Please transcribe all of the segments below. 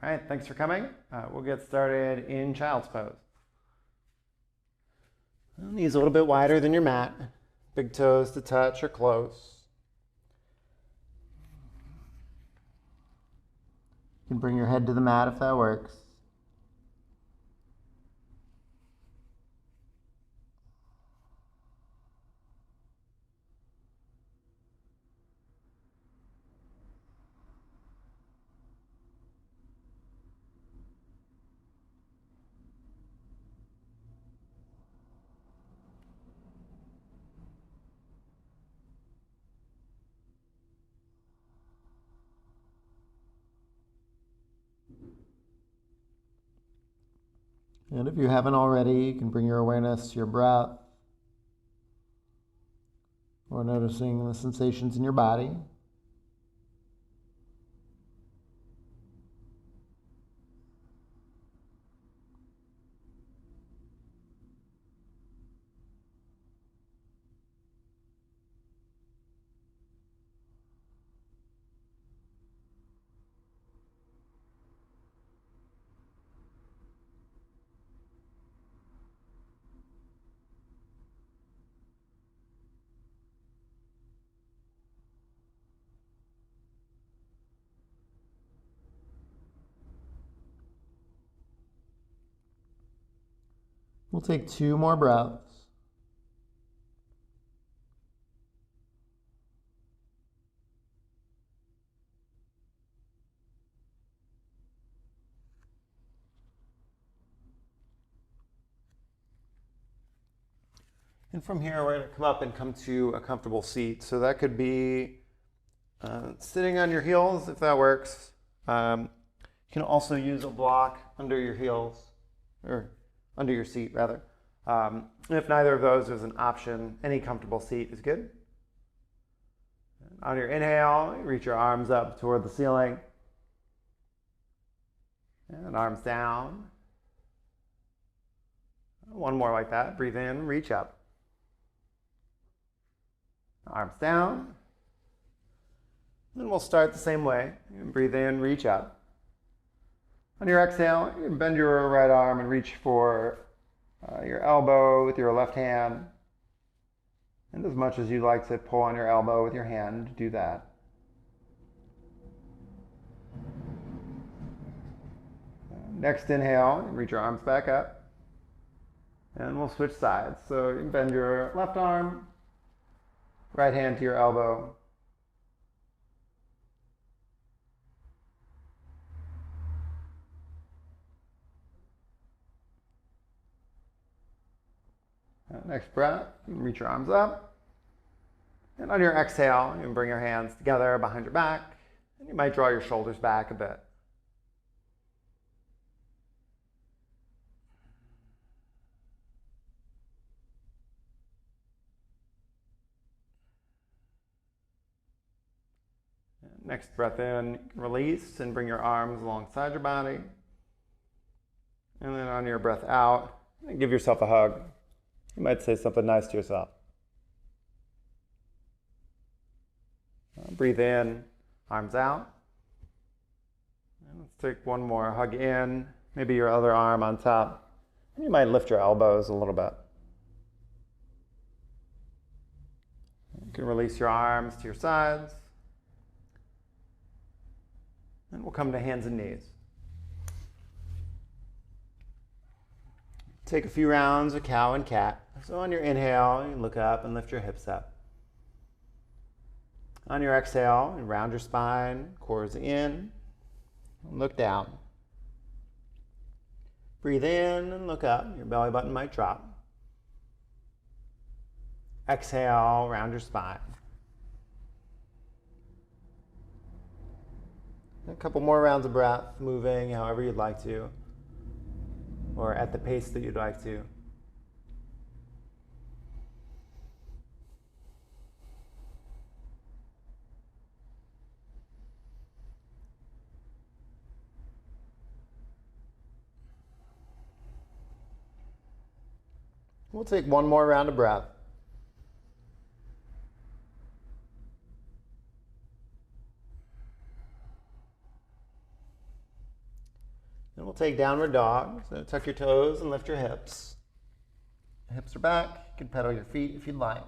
All right, thanks for coming. We'll get started in child's pose. Knees a little bit wider than your mat. Big toes to touch or close. You can bring your head to the mat if that works. And if you haven't already, you can bring your awareness to your breath or noticing the sensations in your body. We'll take 2 more breaths. And from here, we're going to come up and come to a comfortable seat. So that could be sitting on your heels, if that works. You can also use a block under your heels, or under your seat, rather. If neither of those is an option, any comfortable seat is good. On your inhale, reach your arms up toward the ceiling. And arms down. One more like that. Breathe in, reach up. Arms down. Then we'll start the same way. Breathe in, reach up. On your exhale, you can bend your right arm and reach for your elbow with your left hand. And as much as you'd like to pull on your elbow with your hand, do that. Next inhale, reach your arms back up. And we'll switch sides. So you can bend your left arm, right hand to your elbow. Next breath, reach your arms up. And on your exhale, you can bring your hands together behind your back. And you might draw your shoulders back a bit. Next breath in, release and bring your arms alongside your body. And then on your breath out, give yourself a hug. You might say something nice to yourself. Breathe in, arms out. And let's take one more. Hug in, maybe your other arm on top. And you might lift your elbows a little bit. You can release your arms to your sides. And we'll come to hands and knees. Take a few rounds of cow and cat. So on your inhale, you look up and lift your hips up. On your exhale, you round your spine, cores in, and look down. Breathe in and look up. Your belly button might drop. Exhale, round your spine. A couple more rounds of breath, moving however you'd like to, or at the pace that you'd like to. We'll take one more round of breath. Then we'll take downward dog. So tuck your toes and lift your hips. Hips are back. You can pedal your feet if you'd like.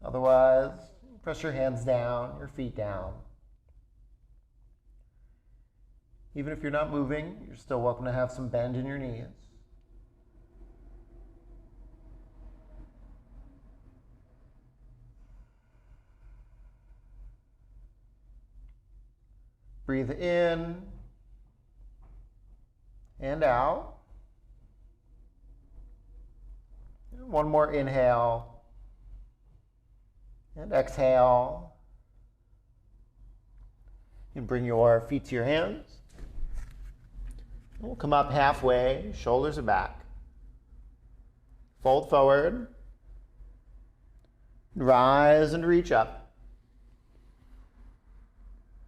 Otherwise, press your hands down, your feet down. Even if you're not moving, you're still welcome to have some bend in your knees. Breathe in and out. One more inhale and exhale. You can bring your feet to your hands. We'll come up halfway, shoulders are back. Fold forward. Rise and reach up.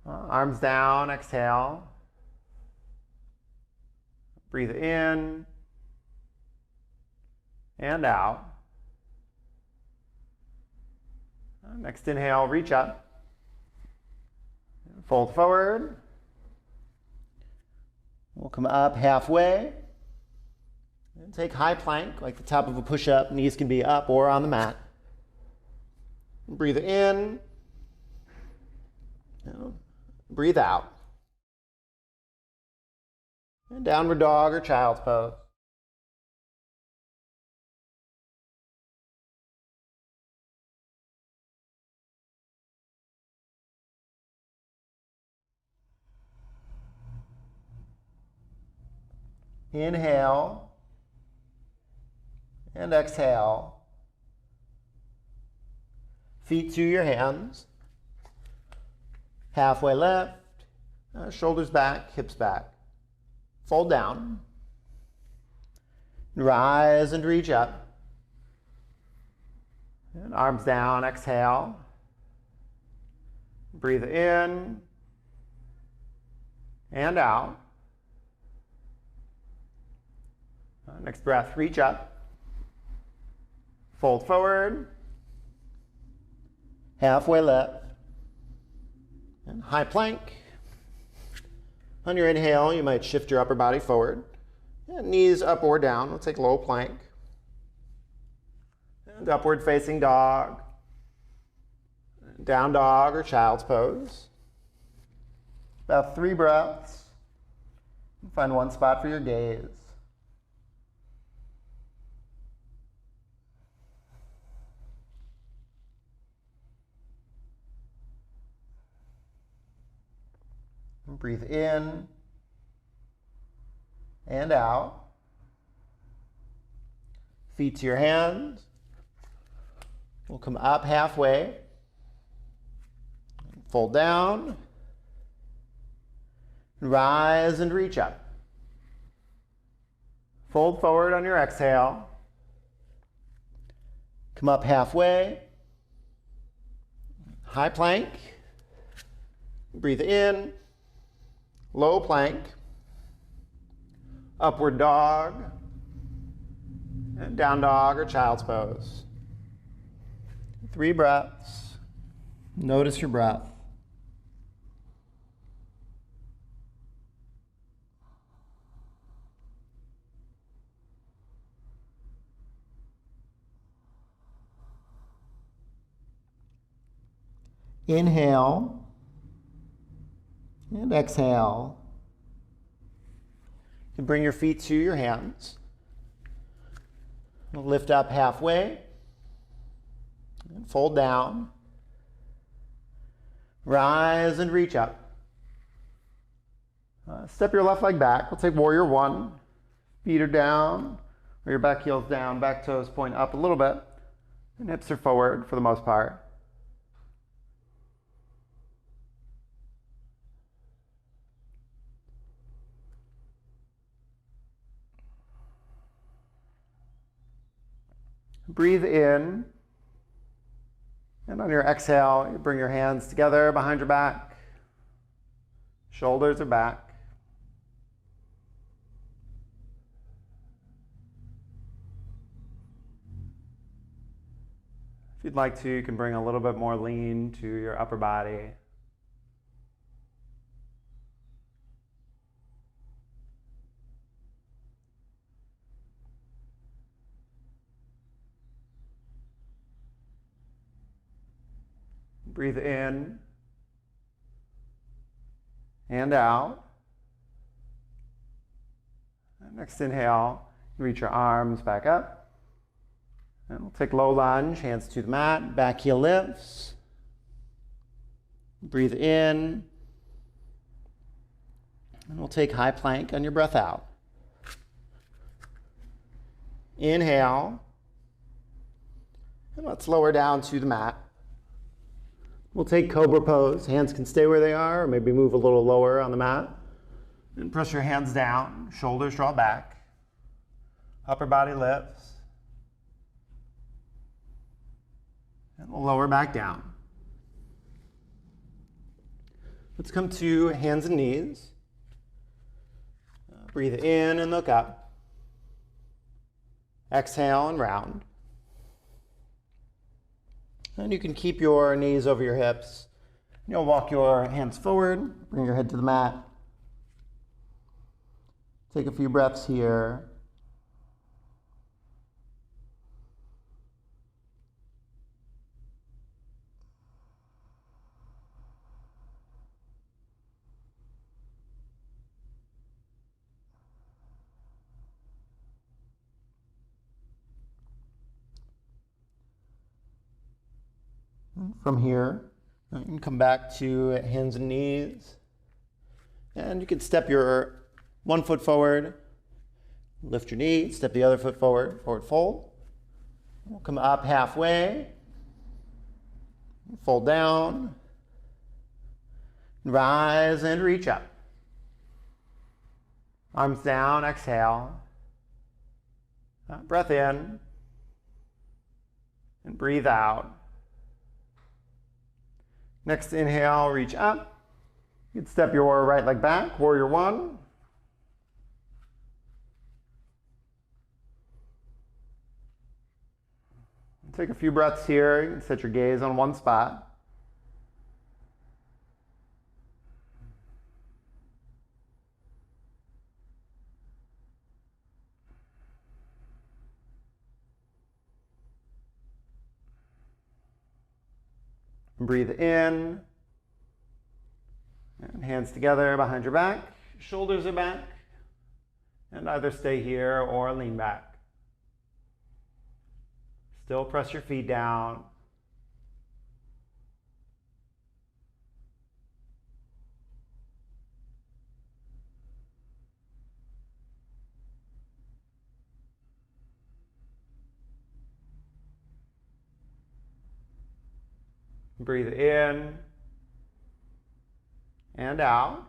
Arms down, exhale. Breathe in and out. Next inhale, reach up. Fold forward. We'll come up halfway. And take high plank, like the top of a push-up. Knees can be up or on the mat. Breathe in. Breathe out. And downward dog or child's pose. Inhale and exhale. Feet to your hands. Halfway left, shoulders back, hips back. Fold down. Rise and reach up. And arms down, exhale. Breathe in and out. Next breath, reach up. Fold forward. Halfway left. And high plank. On your inhale, you might shift your upper body forward. And knees up or down. We'll take low plank. And upward facing dog. Down dog or child's pose. About 3 breaths. Find one spot for your gaze. Breathe in and out. Feet to your hands. We'll come up halfway. Fold down. Rise and reach up. Fold forward on your exhale. Come up halfway. High plank. Breathe in. Low plank, upward dog, and down dog or child's pose. 3 breaths. Notice your breath. Inhale. And exhale. You can bring your feet to your hands. Lift up halfway. And fold down. Rise and reach up. Step your left leg back. We'll take warrior 1. Feet are down, or your back heel's down. Back toes point up a little bit. And hips are forward for the most part. Breathe in, and on your exhale, you bring your hands together behind your back. Shoulders are back. If you'd like to, you can bring a little bit more lean to your upper body. Breathe in and out. Next inhale, reach your arms back up. And we'll take low lunge, hands to the mat, back heel lifts. Breathe in. And we'll take high plank on your breath out. Inhale. And let's lower down to the mat. We'll take cobra pose. Hands can stay where they are, or maybe move a little lower on the mat. And press your hands down, shoulders draw back. Upper body lifts. And we'll lower back down. Let's come to hands and knees. Breathe in and look up. Exhale and round. And you can keep your knees over your hips. You'll walk your hands forward, bring your head to the mat. Take a few breaths here. From here, you can come back to hands and knees. And you can step your one foot forward, lift your knee, step the other foot forward, forward fold. We'll come up halfway, fold down, rise and reach up. Arms down, exhale. Breath in and breathe out. Next inhale, reach up. You can step your right leg back, warrior one. Take a few breaths here. You can set your gaze on one spot. Breathe in. And hands together behind your back. Shoulders are back. And either stay here or lean back. Still press your feet down. Breathe in and out.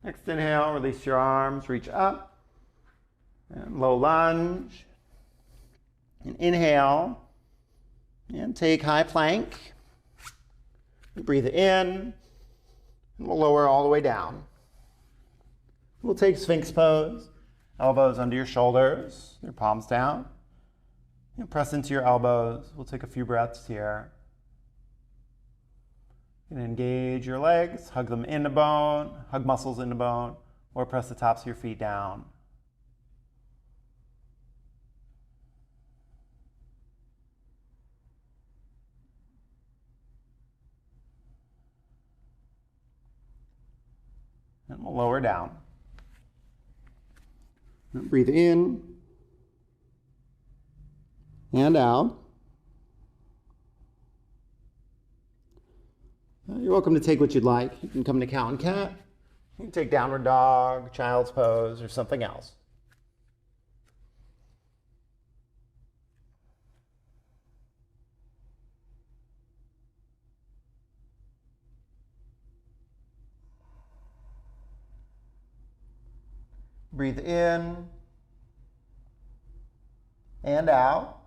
Next inhale, release your arms, reach up. And low lunge. And inhale, and take high plank. Breathe in, and we'll lower all the way down. We'll take Sphinx pose, elbows under your shoulders, your palms down. And press into your elbows. We'll take a few breaths here. And engage your legs, hug them into bone, hug muscles into bone, or press the tops of your feet down. And we'll lower down. And breathe in and out. You're welcome to take what you'd like. You can come to cow and cat. You can take downward dog, child's pose, or something else. Breathe in and out.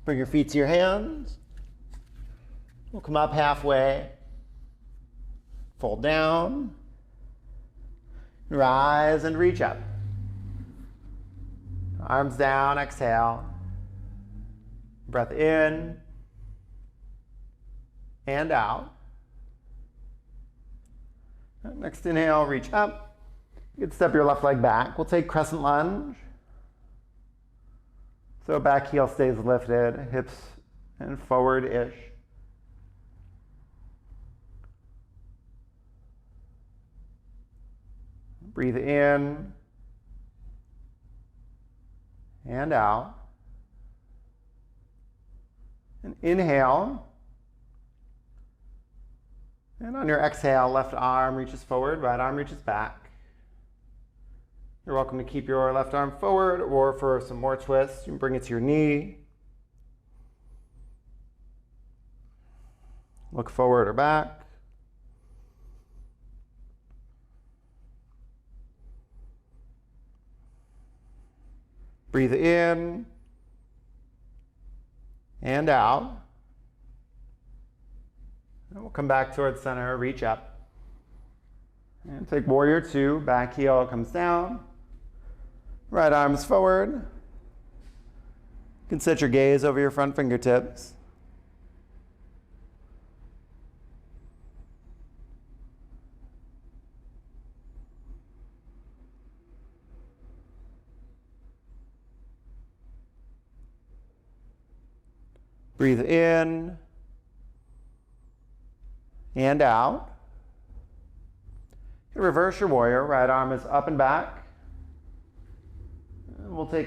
Bring your feet to your hands. We'll come up halfway. Fold down. Rise and reach up. Arms down, exhale. Breath in and out. Next inhale, reach up. You can step your left leg back. We'll take crescent lunge. So back heel stays lifted, hips and forward-ish. Breathe in and out. And inhale. And on your exhale, left arm reaches forward, right arm reaches back. You're welcome to keep your left arm forward, or for some more twists, you can bring it to your knee. Look forward or back. Breathe in and out. And we'll come back towards center, reach up. And take warrior two, back heel comes down. Right arm's forward. You can set your gaze over your front fingertips. Breathe in and out. Reverse your warrior. Right arm is up and back. We'll take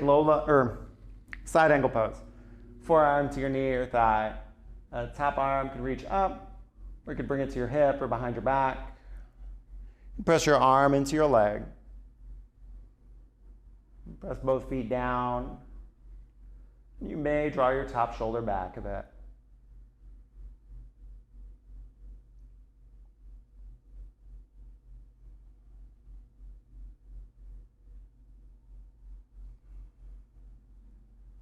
side angle pose. Forearm to your knee or thigh. Top arm can reach up, or you could bring it to your hip or behind your back. Press your arm into your leg. Press both feet down. You may draw your top shoulder back a bit.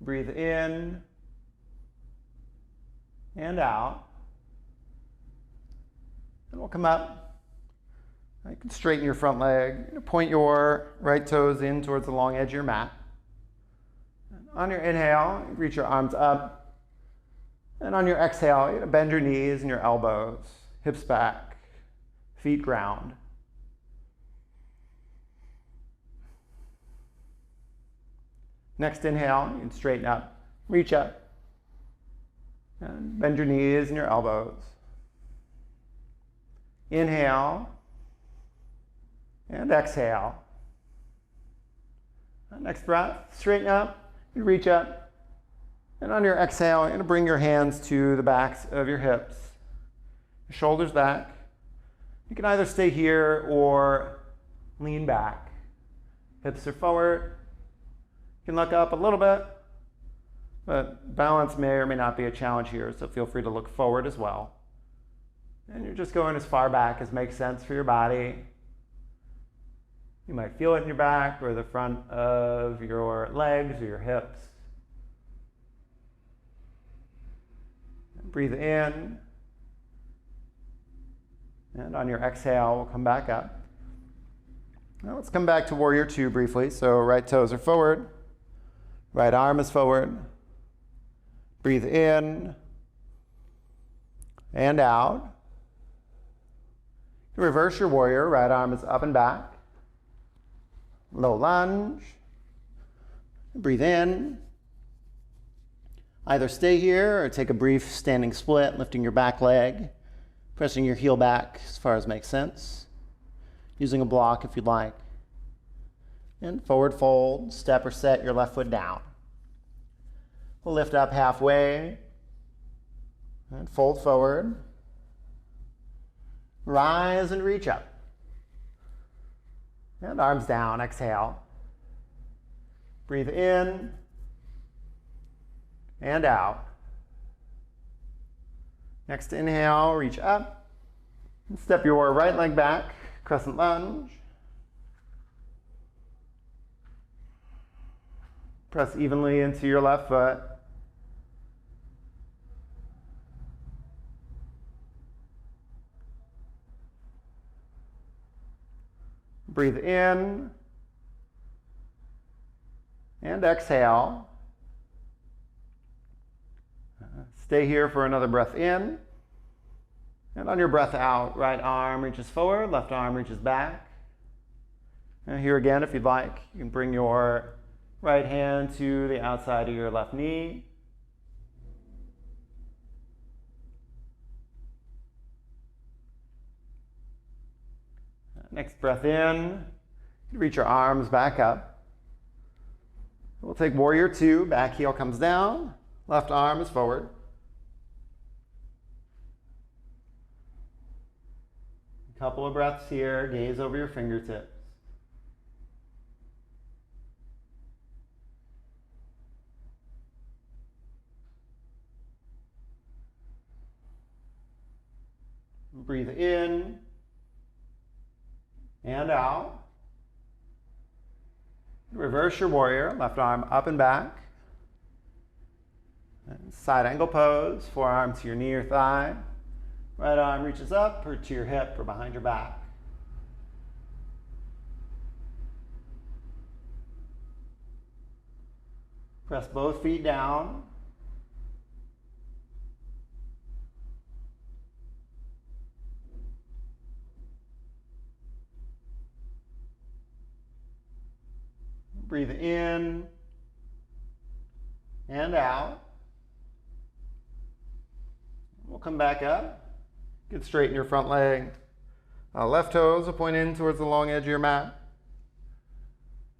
Breathe in and out. And we'll come up. You can straighten your front leg. Point your right toes in towards the long edge of your mat. On your inhale, reach your arms up. And on your exhale, bend your knees and your elbows, hips back, feet ground. Next inhale, you can straighten up, reach up, and bend your knees and your elbows. Inhale, and exhale. Next breath, straighten up, you reach up, and on your exhale, you're going to bring your hands to the backs of your hips, your shoulders back. You can either stay here or lean back. Hips are forward. You can look up a little bit, but balance may or may not be a challenge here, so feel free to look forward as well. And you're just going as far back as makes sense for your body. You might feel it in your back or the front of your legs or your hips. Breathe in. And on your exhale, we'll come back up. Now let's come back to warrior two briefly. So right toes are forward. Right arm is forward. Breathe in and out. Reverse your warrior. Right arm is up and back. Low lunge. Breathe in. Either stay here or take a brief standing split, lifting your back leg, pressing your heel back as far as makes sense, using a block if you'd like. And forward fold, step or set your left foot down. We'll lift up halfway and fold forward. Rise and reach up. And arms down, exhale. Breathe in and out. Next inhale, reach up. And step your right leg back, crescent lunge. Press evenly into your left foot. Breathe in and exhale. Stay here for another breath in. And on your breath out, right arm reaches forward, left arm reaches back. And here again, if you'd like, you can bring your Right hand to the outside of your left knee. Next breath in, reach your arms back up. We'll take warrior two, back heel comes down, left arm is forward. A couple of breaths here, gaze over your fingertips. Breathe in and out. Reverse your warrior, left arm up and back. And side angle pose, forearm to your knee or thigh. Right arm reaches up or to your hip or behind your back. Press both feet down. Breathe in and out. We'll come back up. Get straight in your front leg. Left toes will point in towards the long edge of your mat.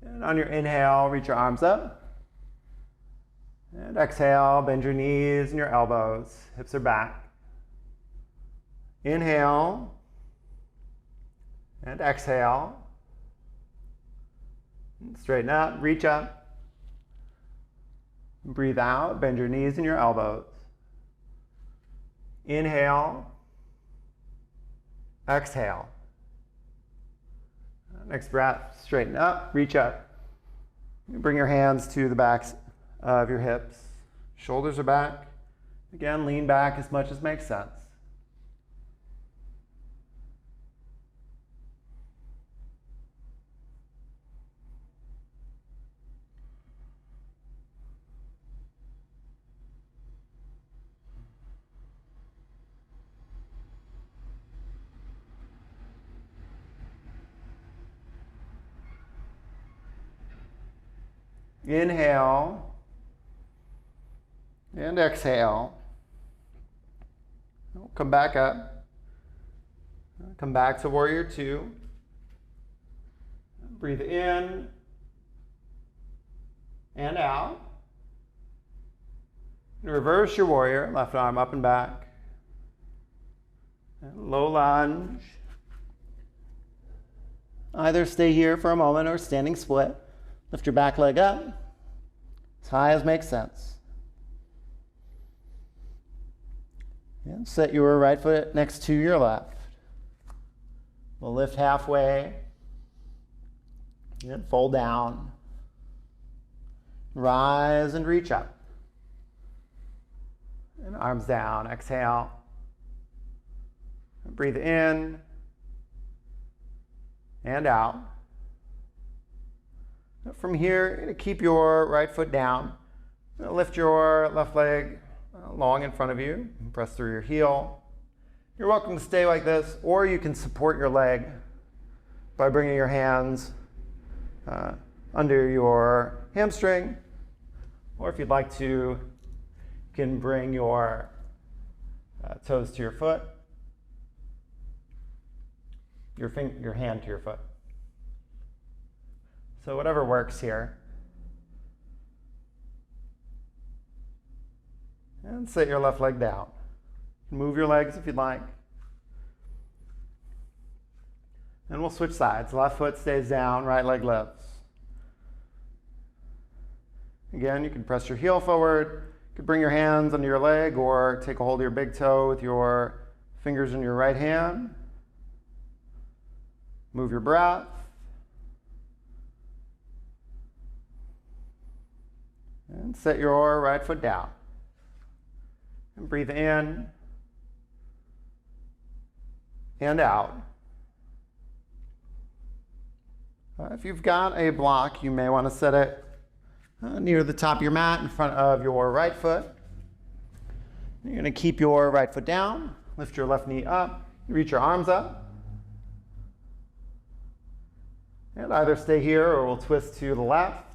And on your inhale, reach your arms up. And exhale, bend your knees and your elbows. Hips are back. Inhale. And exhale. Straighten up, reach up. Breathe out, bend your knees and your elbows. Inhale. Exhale. Next breath, straighten up, reach up. Bring your hands to the backs of your hips. Shoulders are back. Again, lean back as much as makes sense. Inhale and exhale. Come back up. Come back to warrior two. Breathe in and out. And reverse your warrior, left arm up and back. And low lunge. Either stay here for a moment or standing split. Lift your back leg up as high as makes sense. And set your right foot next to your left. We'll lift halfway and fold down. Rise and reach up. And arms down. Exhale. Breathe in and out. From here, you're going to keep your right foot down. Lift your left leg long in front of you. Press through your heel. You're welcome to stay like this, or you can support your leg by bringing your hands under your hamstring. Or if you'd like to, you can bring your toes to your foot, your hand to your foot. So whatever works here. And set your left leg down. Move your legs if you'd like. And we'll switch sides. Left foot stays down, right leg lifts. Again, you can press your heel forward. You can bring your hands under your leg or take a hold of your big toe with your fingers in your right hand. Move your breath. And set your right foot down. And breathe in and out. If you've got a block, you may want to set it near the top of your mat in front of your right foot. You're going to keep your right foot down, lift your left knee up, reach your arms up. And either stay here or we'll twist to the left.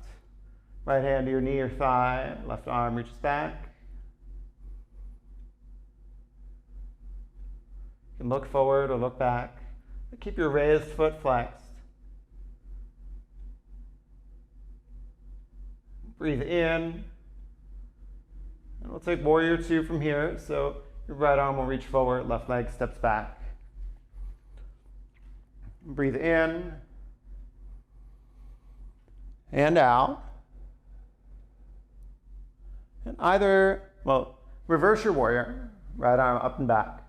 Right hand to your knee or thigh, left arm reaches back. You can look forward or look back. Keep your raised foot flexed. Breathe in. And we'll take warrior two from here. So your right arm will reach forward, left leg steps back. Breathe in and out. And either, well, reverse your warrior, right arm up and back.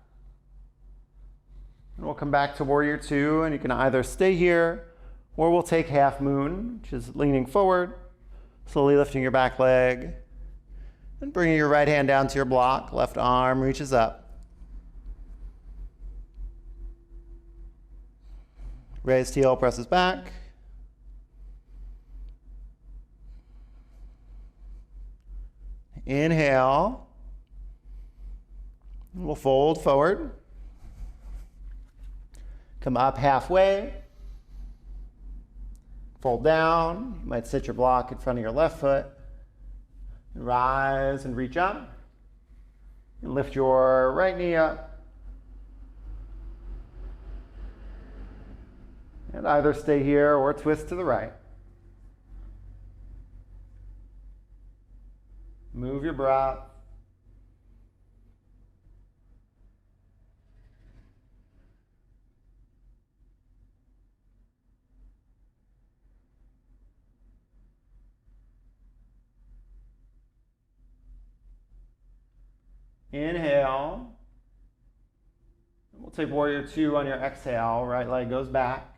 And we'll come back to warrior two, and you can either stay here, or we'll take half moon, which is leaning forward, slowly lifting your back leg, and bringing your right hand down to your block, left arm reaches up. Raised heel presses back. Inhale. We'll fold forward. Come up halfway. Fold down. You might sit your block in front of your left foot. Rise and reach up. And lift your right knee up. And either stay here or twist to the right. Move your breath. Inhale. We'll take warrior two on your exhale. Right leg goes back.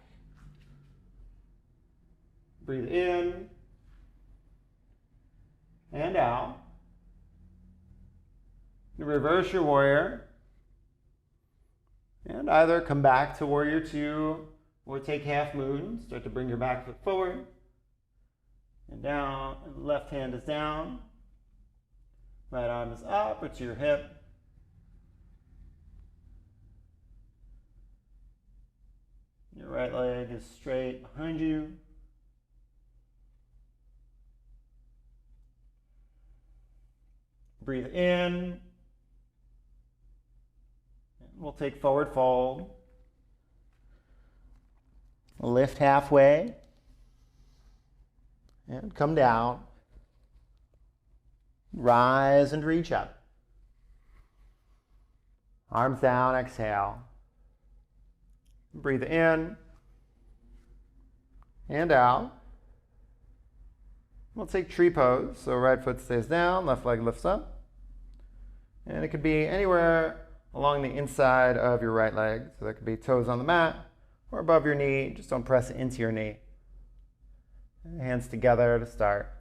Breathe in and out. You reverse your warrior. And either come back to warrior two or take half moon. Start to bring your back foot forward and down. And left hand is down. Right arm is up or to your hip. Your right leg is straight behind you. Breathe in. We'll take forward fold. Lift halfway. And come down. Rise and reach up. Arms down, exhale. Breathe in and out. We'll take tree pose. So right foot stays down, left leg lifts up. And it could be anywhere along the inside of your right leg. So that could be toes on the mat or above your knee. Just don't press into your knee. Hands together to start.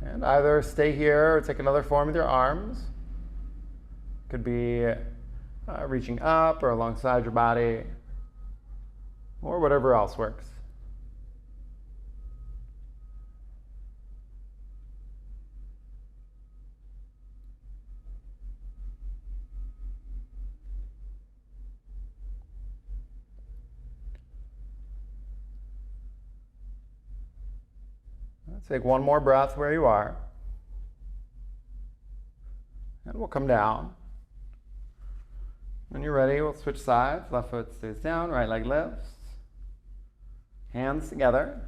And either stay here or take another form with your arms. Could be reaching up or alongside your body, or whatever else works. Take one more breath where you are. And we'll come down. When you're ready, we'll switch sides. Left foot stays down, right leg lifts. Hands together.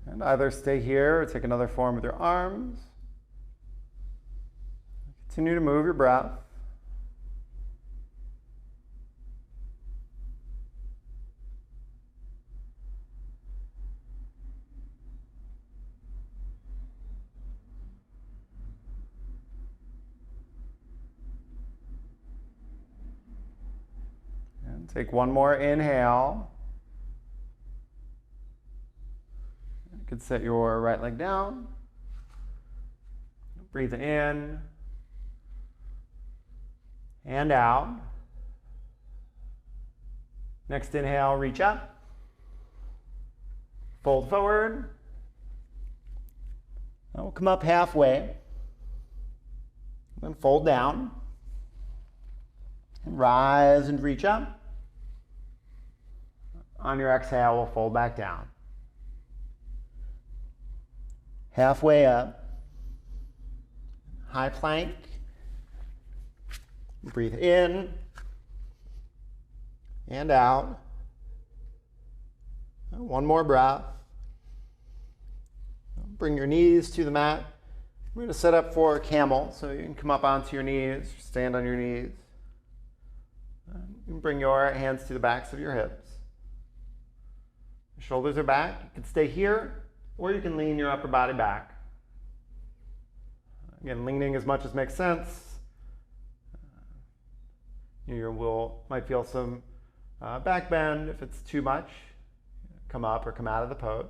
And either stay here or take another form with your arms. Continue to move your breath. Take one more inhale. You could set your right leg down. Breathe in and out. Next inhale, reach up. Fold forward. Now we'll come up halfway. Then fold down. And rise and reach up. On your exhale, we'll fold back down. Halfway up. High plank. Breathe in and out. One more breath. Bring your knees to the mat. We're going to set up for a camel, so you can come up onto your knees, stand on your knees. You can bring your hands to the backs of your hips. Your shoulders are back. You can stay here, or you can lean your upper body back. Again, leaning as much as makes sense. You might feel some back bend. If it's too much, come up or come out of the pose.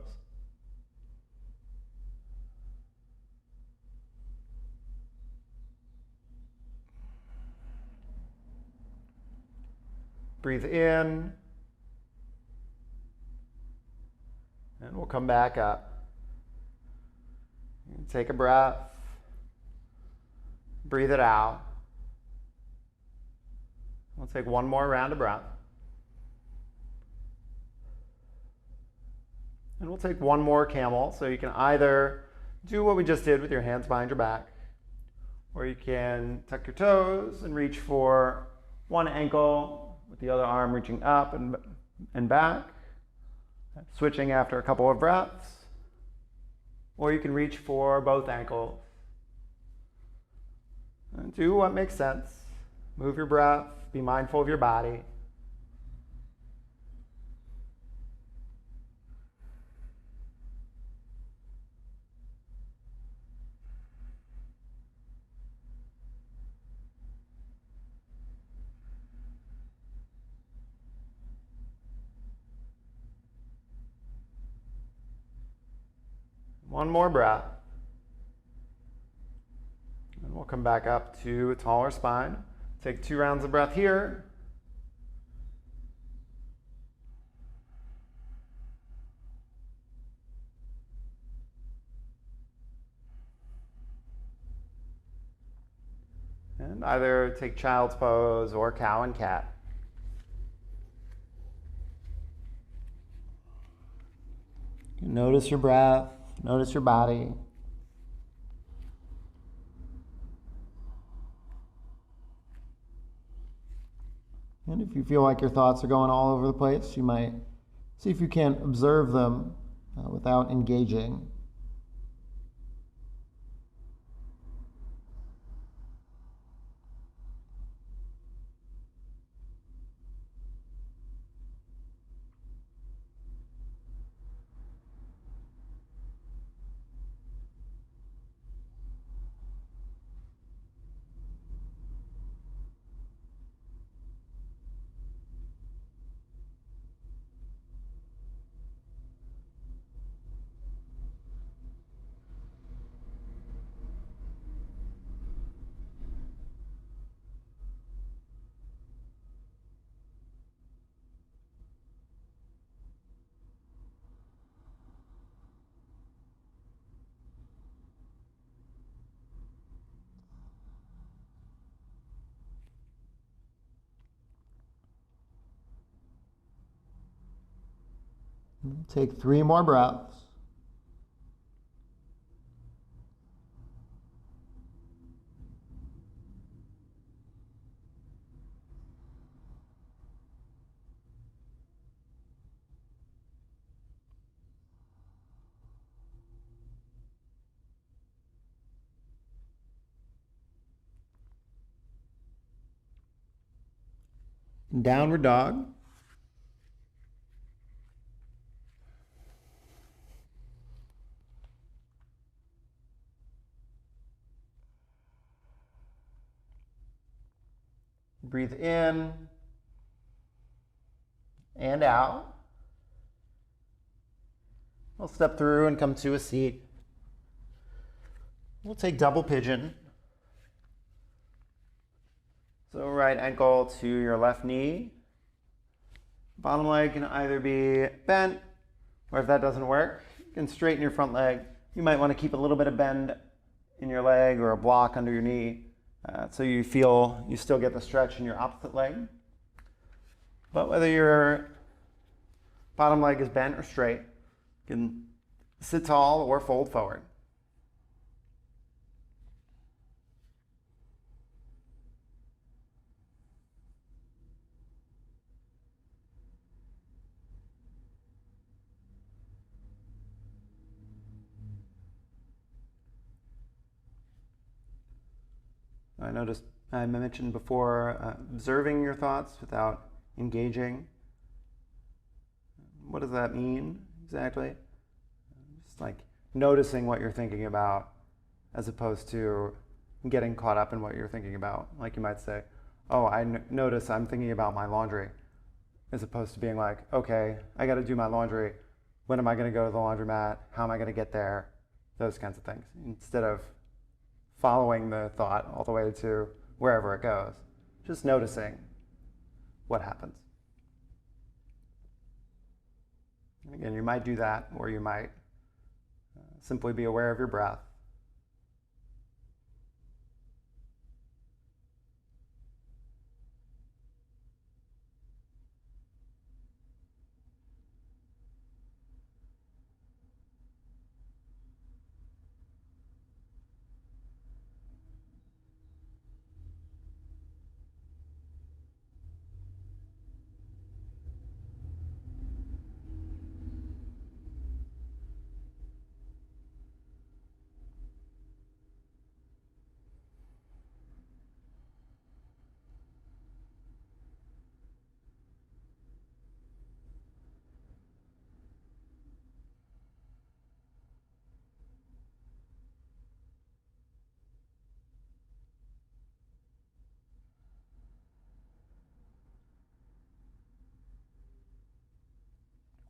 Breathe in, and we'll come back up. Take a breath, breathe it out. We'll take one more round of breath. And we'll take one more camel. So you can either do what we just did with your hands behind your back, or you can tuck your toes and reach for one ankle with the other arm reaching up and back, switching after a couple of breaths. Or you can reach for both ankles. And do what makes sense. Move your breath. Be mindful of your body. One more breath. And we'll come back up to a taller spine. Take 2 rounds of breath here. And either take child's pose or cow and cat. Notice your breath, notice your body. And if you feel like your thoughts are going all over the place, you might see if you can observe them without engaging. Take 3 more breaths. Downward dog. Breathe in and out. We'll step through and come to a seat. We'll take double pigeon. So right ankle to your left knee. Bottom leg can either be bent, or if that doesn't work, you can straighten your front leg. You might want to keep a little bit of bend in your leg or a block under your knee so you feel you still get the stretch in your opposite leg. But whether your bottom leg is bent or straight, you can sit tall or fold forward. I mentioned before, observing your thoughts without engaging. What does that mean exactly? Just like noticing what you're thinking about as opposed to getting caught up in what you're thinking about. Like you might say, oh, notice I'm thinking about my laundry, as opposed to being like, okay, I got to do my laundry. When am I going to go to the laundromat? How am I going to get there? Those kinds of things. Instead of following the thought all the way to wherever it goes, just noticing what happens. And again, you might do that, or you might simply be aware of your breath.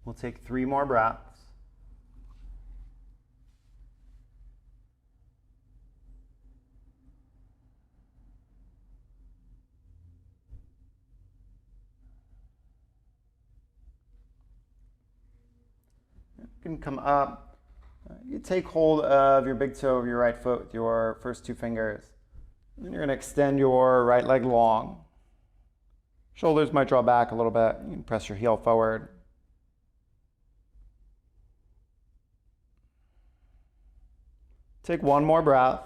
We'll take 3 more breaths. You can come up. You take hold of your big toe of your right foot with your first 2 fingers. And you're going to extend your right leg long. Shoulders might draw back a little bit. You can press your heel forward. Take 1 more breath.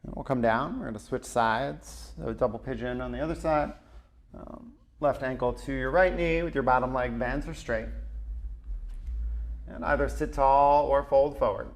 And we'll come down. We're going to switch sides. So double pigeon on the other side. Left ankle to your right knee with your bottom leg bent or straight. And either sit tall or fold forward.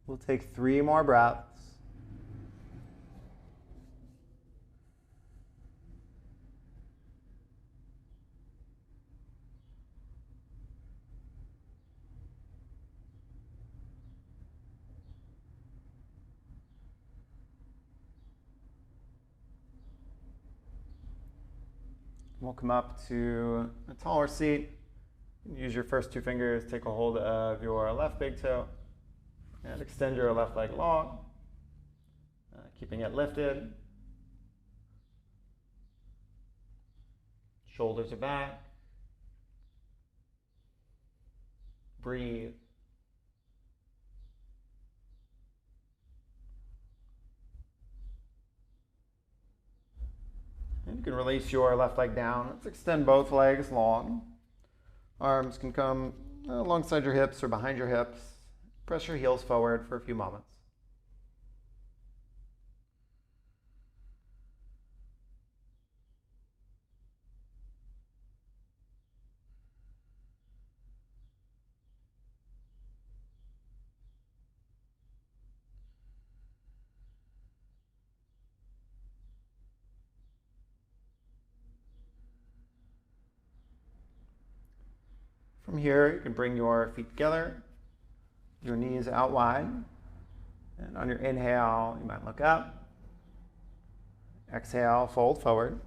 We'll take 3 more breaths. We'll come up to a taller seat. Use your first 2 fingers, take a hold of your left big toe, and extend your left leg long, keeping it lifted. Shoulders are back. Breathe. And you can release your left leg down. Let's extend both legs long. Arms can come alongside your hips or behind your hips. Press your heels forward for a few moments. From here, you can bring your feet together, your knees out wide, and on your inhale, you might look up. Exhale, fold forward.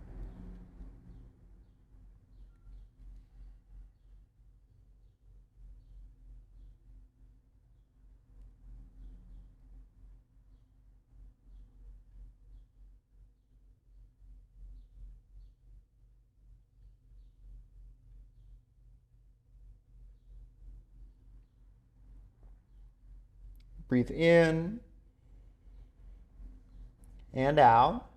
Breathe in and out.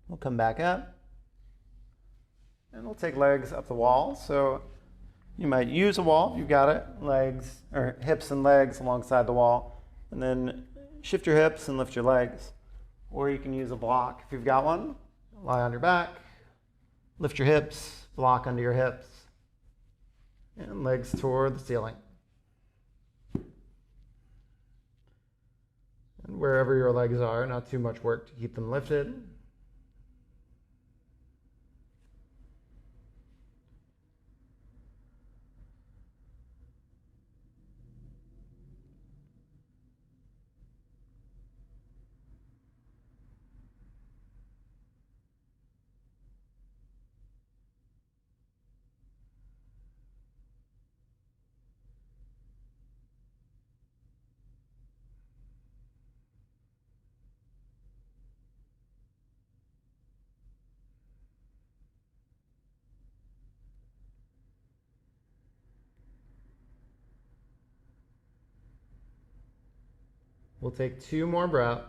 We'll come back up and we'll take legs up the wall. So you might use a wall if you've got it, legs or hips and legs alongside the wall, and then shift your hips and lift your legs. Or you can use a block if you've got one. Lie on your back, lift your hips, block under your hips, and legs toward the ceiling. And wherever your legs are, not too much work to keep them lifted. We'll take 2 more breaths.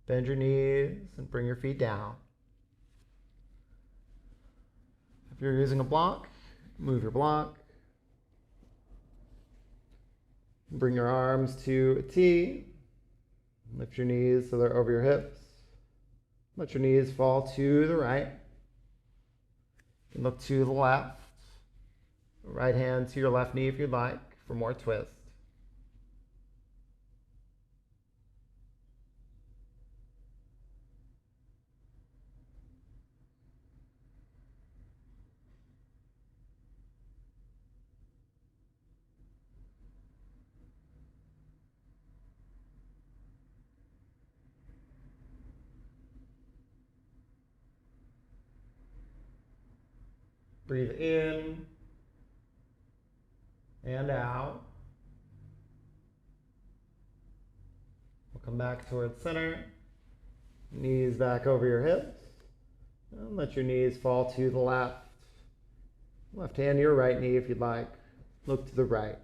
Bend your knees and bring your feet down. If you're using a block, move your block. Bring your arms to a T. Lift your knees so they're over your hips. Let your knees fall to the right. You can look to the left. Right hand to your left knee if you'd like for more twist. Breathe in and out. We'll come back towards center. Knees back over your hips. And let your knees fall to the left. Left hand to your right knee if you'd like. Look to the right.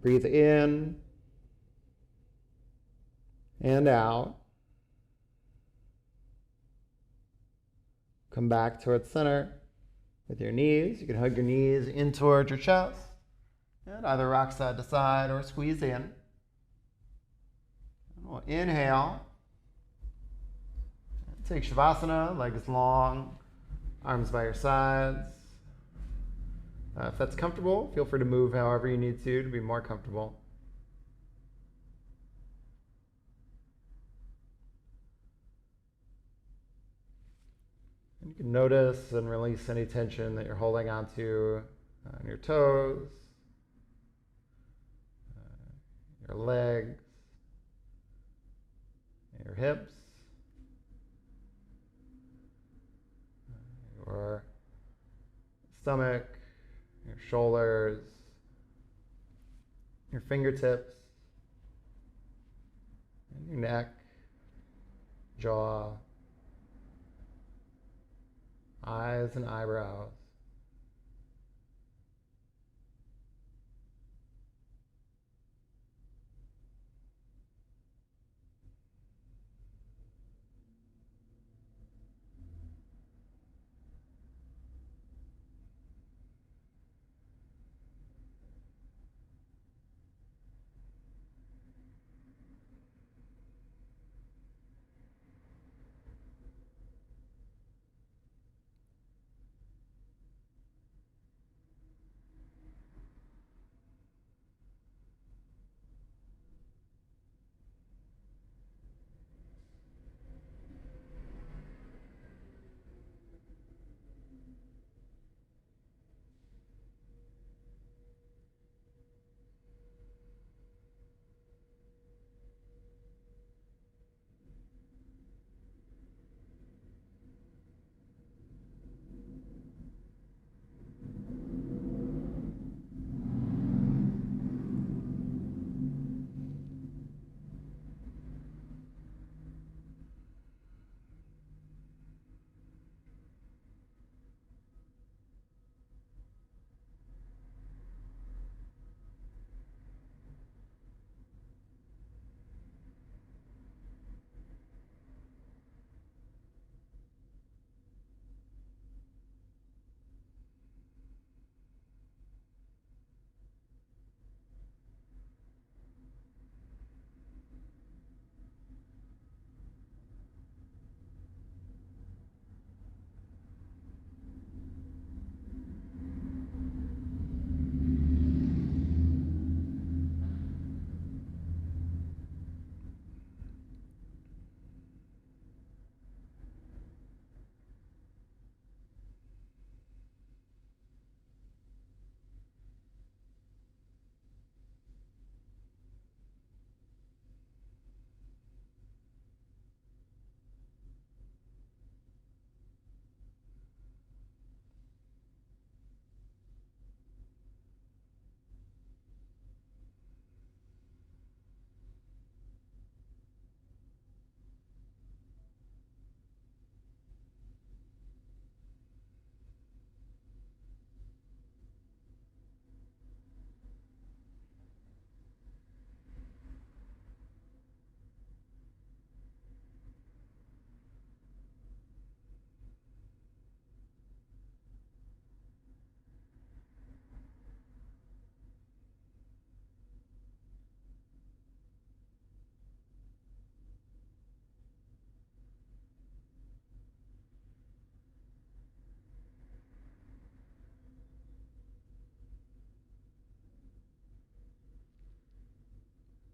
Breathe in and out. Come back towards center. With your knees, you can hug your knees in towards your chest and either rock side to side or squeeze in. And we'll inhale. Take Shavasana, legs long, arms by your sides. If that's comfortable, feel free to move however you need to be more comfortable. And you can notice and release any tension that you're holding onto on your toes, your legs, your hips, your stomach, your shoulders, your fingertips, and your neck, jaw, eyes and eyebrows.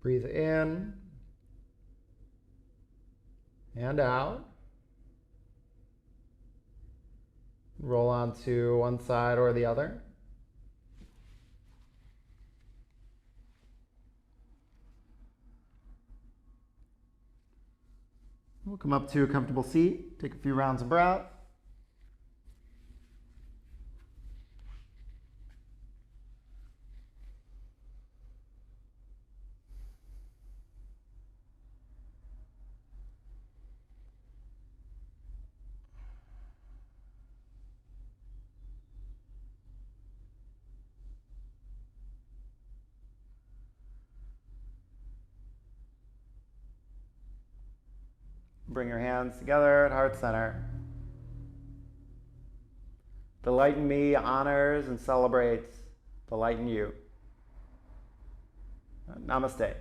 Breathe in and out. Roll onto one side or the other. We'll come up to a comfortable seat, take a few rounds of breath. Bring your hands together at heart center. The light in me honors and celebrates the light in you. Namaste.